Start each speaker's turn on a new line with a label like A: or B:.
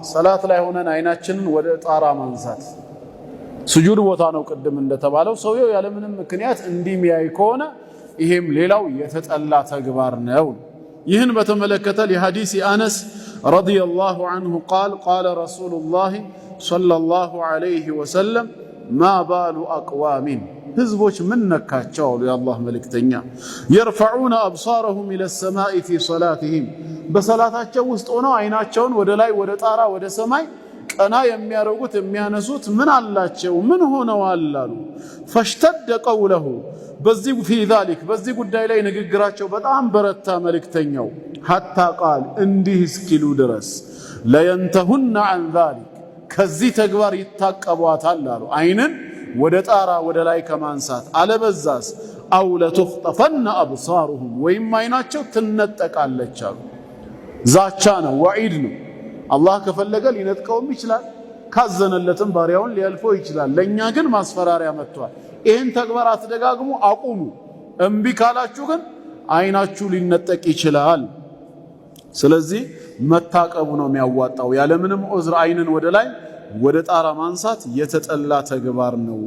A: ሰላት ላይ ሆነን አይናችንን ወደ ጣራ ማንሳት ስጁድ ቦታ ነው። ቅድም እንደተባለው ሰውየው ያለምንም ምክንያት እንዲሚያይ ከሆነ ይሄም ሌላው የተጠላ ተግባር ነው። ይህን በተመለከተ ለሐዲስ አነስ ረዲየላሁ ዐንሁ ቃል ቃለ ረሱሉላህ ሰለላሁ ዐለይሂ ወሰለም ማ ባሉ አቅዋሚን ህዝቦች ምን ነካቸው አሉ የአላህ መልእክተኛ የርፈዑነ አብሳረሁም ኢለ ሰማኢ ፊ ሰላቲሂም በሰላታቸው ውስጥ ሆነው አይናቸውን ወደ ላይ ወደ ጣራ ወደ ሰማይ ቀና የሚያረጉት የሚያነሱት ምን አላቸው ምን ሆነዋል አሉ። ፈሽተደ ቀውለሁ በዚህ ፊ ዛሊክ በዚህ ጉዳይ ላይ ንግግራቸው በጣም በረታ መልእክተኛው ሐታ ቃል እንዲህ እስኪሉ ድረስ ለየንተሁነ ዐን ዛሊክ ከዚህ ተግባር ይታቀቧታል አሉ። አይንን ወደ ጣራ ወደ ላይ ከማንሳት አለበዛስ አው ለተኽጠፈነ አብሳሩሁም ወይም አይናቸው ትነጠቃለች አሉ። ዛቻ ነው፣ ወዒድ ነው። አላህ ከፈለገ ሊነጥቀውም ይችላል፣ ካዘነለትም ባሪያውን ሊያልፈው ይችላል። ለኛ ግን ማስፈራሪያ መጥቷል። ይህን ተግባር አትደጋግሙ፣ አቁሙ። እምቢ ካላችሁ ግን አይናችሁ ሊነጠቅ ይችላል። ስለዚህ መታቀቡ ነው የሚያዋጣው። ያለምንም ዑዝር አይንን ወደ ላይ ወደ ጣራ ማንሳት የተጠላ ተግባር ነው።